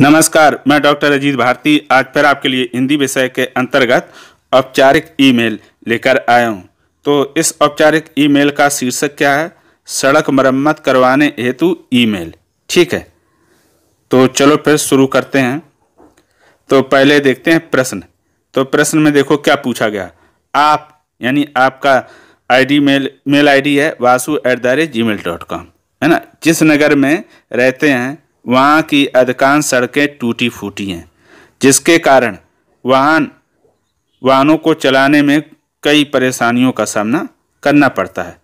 नमस्कार, मैं डॉक्टर अजीत भारती आज फिर आपके लिए हिंदी विषय के अंतर्गत औपचारिक ईमेल लेकर आया हूं। तो इस औपचारिक ईमेल का शीर्षक क्या है? सड़क मरम्मत करवाने हेतु ईमेल। ठीक है, तो चलो फिर शुरू करते हैं। तो पहले देखते हैं प्रश्न। तो प्रश्न में देखो क्या पूछा गया। आप यानी आपका आईडी मेल आईडी है vasu@gmail.com, है ना। जिस नगर में रहते हैं वहाँ की अधिकांश सड़कें टूटी फूटी हैं, जिसके कारण वाहनों को चलाने में कई परेशानियों का सामना करना पड़ता है।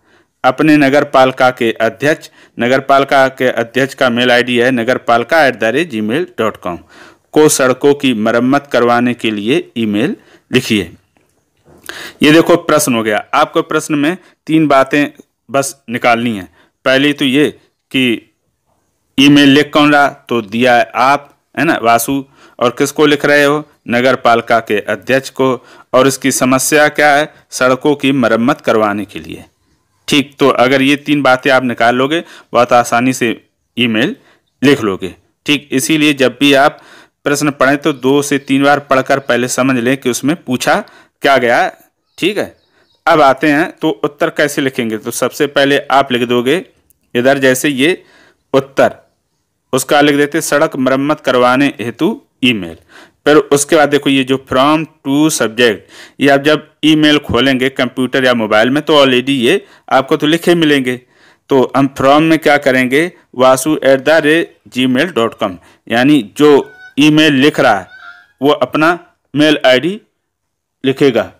अपने नगर पालिका के अध्यक्ष का मेल आईडी है nagarpalika@gmail.com को सड़कों की मरम्मत करवाने के लिए ईमेल लिखिए। ये देखो प्रश्न हो गया। आपको प्रश्न में 3 बातें बस निकालनी है। पहली तो ये कि ईमेल लिख कौन रहा, तो दिया है आप, है ना, वासु। और किसको लिख रहे हो? नगर पालिका के अध्यक्ष को। और इसकी समस्या क्या है? सड़कों की मरम्मत करवाने के लिए। ठीक, तो अगर ये 3 बातें आप निकाल लोगे बहुत आसानी से ईमेल लिख लोगे। ठीक, इसीलिए जब भी आप प्रश्न पढ़ें तो 2 से 3 बार पढ़कर पहले समझ लें कि उसमें पूछा क्या गया है। ठीक है, अब आते हैं तो उत्तर कैसे लिखेंगे। तो सबसे पहले आप लिख दोगे इधर, जैसे ये उत्तर, उसका लिख देते सड़क मरम्मत करवाने हेतु ईमेल। फिर उसके बाद देखो ये जो फ्रॉम टू सब्जेक्ट, ये आप जब ईमेल खोलेंगे कंप्यूटर या मोबाइल में तो ऑलरेडी ये आपको तो लिखे मिलेंगे। तो हम फ्रॉम में क्या करेंगे? vasu@gmail.com, यानी जो ईमेल लिख रहा है वो अपना मेल आईडी लिखेगा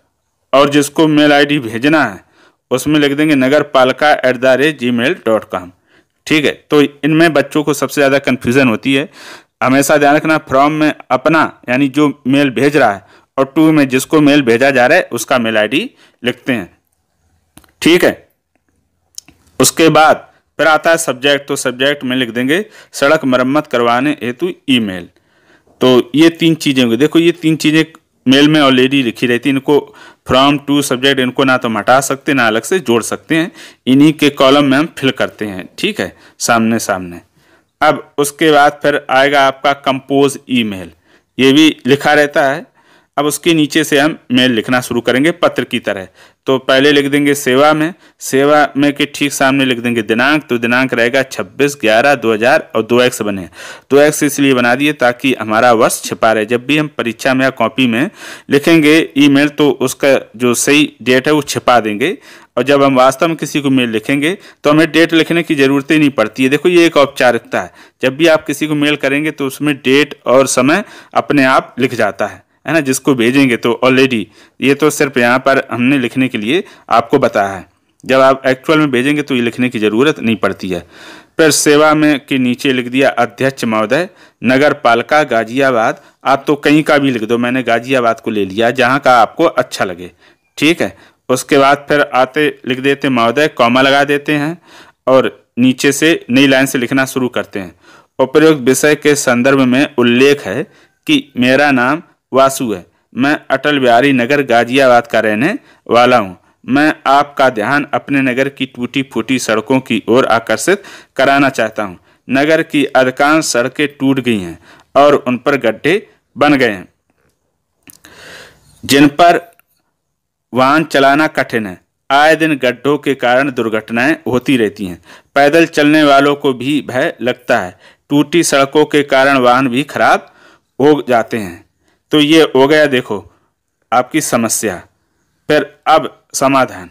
और जिसको मेल आईडी भेजना है उसमें लिख देंगे nagarpalika@gmail.com। ठीक है, तो इनमें बच्चों को सबसे ज़्यादा कन्फ्यूज़न होती है। हमेशा ध्यान रखना, फ्रॉम में अपना यानी जो मेल भेज रहा है और टू में जिसको मेल भेजा जा रहा है उसका मेल आईडी लिखते हैं। ठीक है, उसके बाद फिर आता है सब्जेक्ट। तो सब्जेक्ट में लिख देंगे सड़क मरम्मत करवाने हेतु ईमेल। तो ये 3 चीज़ें होंगी। देखो ये 3 चीज़ें मेल में ऑलरेडी लिखी रहती है। इनको फ्रॉम टू सब्जेक्ट इनको ना तो हटा सकते ना अलग से जोड़ सकते हैं, इन्हीं के कॉलम में हम फिल करते हैं। ठीक है, सामने सामने। अब उसके बाद फिर आएगा आपका कंपोज ईमेल, ये भी लिखा रहता है। अब उसके नीचे से हम मेल लिखना शुरू करेंगे पत्र की तरह। तो पहले लिख देंगे सेवा में के ठीक सामने लिख देंगे दिनांक। तो दिनांक रहेगा 26/11/2000 और 2x बने। 2x इसलिए बना दिए ताकि हमारा वर्ष छिपा रहे। जब भी हम परीक्षा में या कॉपी में लिखेंगे ईमेल तो उसका जो सही डेट है वो छिपा देंगे। और जब हम वास्तव में किसी को मेल लिखेंगे तो हमें डेट लिखने की ज़रूरत ही नहीं पड़ती है। देखो ये एक औपचारिकता है। जब भी आप किसी को मेल करेंगे तो उसमें डेट और समय अपने आप लिख जाता है ना, जिसको भेजेंगे। तो ऑलरेडी ये तो सिर्फ यहाँ पर हमने लिखने के लिए आपको बताया है। जब आप एक्चुअल में भेजेंगे तो ये लिखने की ज़रूरत नहीं पड़ती है। फिर सेवा में के नीचे लिख दिया अध्यक्ष महोदय नगर पालिका गाजियाबाद। आप तो कहीं का भी लिख दो, मैंने गाजियाबाद को ले लिया, जहाँ का आपको अच्छा लगे। ठीक है, उसके बाद फिर आते लिख देते महोदय, कॉमा लगा देते हैं और नीचे से नई लाइन से लिखना शुरू करते हैं। उपरोक्त विषय के संदर्भ में उल्लेख है कि मेरा नाम वासु है, मैं अटल बिहारी नगर गाजियाबाद का रहने वाला हूँ। मैं आपका ध्यान अपने नगर की टूटी फूटी सड़कों की ओर आकर्षित कराना चाहता हूँ। नगर की अधिकांश सड़कें टूट गई हैं और उन पर गड्ढे बन गए हैं, जिन पर वाहन चलाना कठिन है। आए दिन गड्ढों के कारण दुर्घटनाएं होती रहती हैं। पैदल चलने वालों को भी भय लगता है। टूटी सड़कों के कारण वाहन भी खराब हो जाते हैं। तो ये हो गया देखो आपकी समस्या। फिर अब समाधान।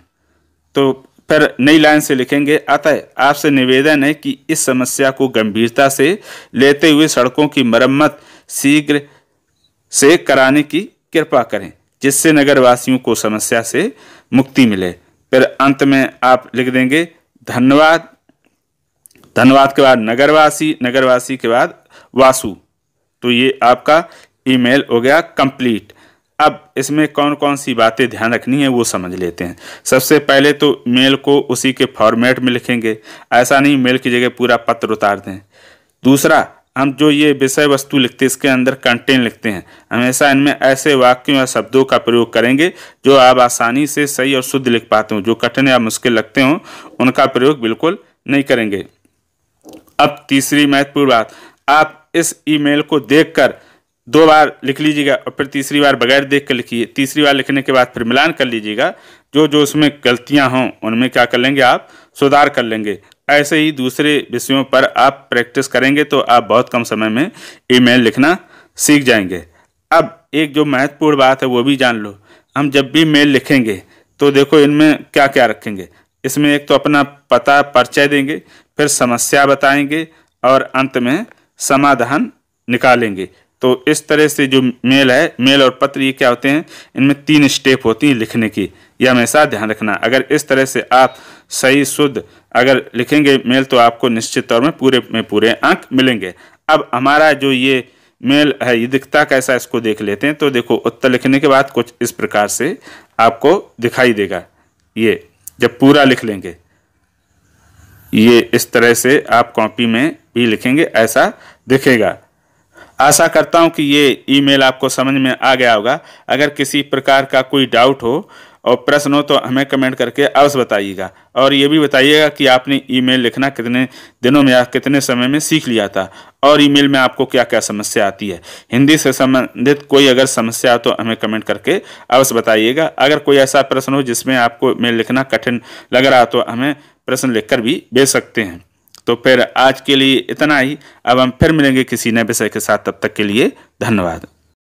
तो फिर नई लाइन से लिखेंगे, अतः आपसे निवेदन है कि इस समस्या को गंभीरता से लेते हुए सड़कों की मरम्मत शीघ्र से कराने की कृपा करें, जिससे नगरवासियों को समस्या से मुक्ति मिले। फिर अंत में आप लिख देंगे धन्यवाद। धन्यवाद के बाद नगरवासी के बाद वासु। तो ये आपका ईमेल हो गया कंप्लीट। अब इसमें कौन कौन सी बातें ध्यान रखनी है वो समझ लेते हैं। सबसे पहले तो मेल को उसी के फॉर्मेट में लिखेंगे, ऐसा नहीं मेल की जगह पूरा पत्र उतार दें। दूसरा, हम जो ये विषय वस्तु लिखते हैं इसके अंदर कंटेंट लिखते हैं, हमेशा इनमें ऐसे वाक्यों या शब्दों का प्रयोग करेंगे जो आप आसानी से सही और शुद्ध लिख पाते हो। जो कठिन या मुश्किल लगते हो उनका प्रयोग बिल्कुल नहीं करेंगे। अब तीसरी महत्वपूर्ण बात, आप इस ईमेल को देखकर 2 बार लिख लीजिएगा और फिर तीसरी बार बगैर देख कर लिखिए। तीसरी बार लिखने के बाद फिर मिलान कर लीजिएगा, जो जो उसमें गलतियां हों उनमें क्या कर लेंगे, आप सुधार कर लेंगे। ऐसे ही दूसरे विषयों पर आप प्रैक्टिस करेंगे तो आप बहुत कम समय में ईमेल लिखना सीख जाएंगे। अब एक जो महत्वपूर्ण बात है वो भी जान लो। हम जब भी मेल लिखेंगे तो देखो इनमें क्या क्या रखेंगे। इसमें एक तो अपना पता, परिचय देंगे, फिर समस्या बताएंगे और अंत में समाधान निकालेंगे। तो इस तरह से जो मेल है, मेल और पत्र, ये क्या होते हैं, इनमें 3 स्टेप होती हैं लिखने की। यह हमेशा ध्यान रखना। अगर इस तरह से आप सही शुद्ध अगर लिखेंगे मेल तो आपको निश्चित तौर में पूरे अंक मिलेंगे। अब हमारा जो ये मेल है ये दिखता कैसा, इसको देख लेते हैं। तो देखो उत्तर लिखने के बाद कुछ इस प्रकार से आपको दिखाई देगा। ये जब पूरा लिख लेंगे, ये इस तरह से आप कॉपी में भी लिखेंगे, ऐसा दिखेगा। आशा करता हूं कि ये ईमेल आपको समझ में आ गया होगा। अगर किसी प्रकार का कोई डाउट हो और प्रश्न हो तो हमें कमेंट करके अवश्य बताइएगा। और ये भी बताइएगा कि आपने ईमेल लिखना कितने दिनों में या कितने समय में सीख लिया था, और ईमेल में आपको क्या क्या समस्या आती है। हिंदी से संबंधित कोई अगर समस्या हो तो हमें कमेंट करके अवश्य बताइएगा। अगर कोई ऐसा प्रश्न हो जिसमें आपको मेल लिखना कठिन लग रहा हो तो हमें प्रश्न लिखकर भी भेज सकते हैं। तो फिर आज के लिए इतना ही। अब हम फिर मिलेंगे किसी नए विषय के साथ। तब तक के लिए धन्यवाद।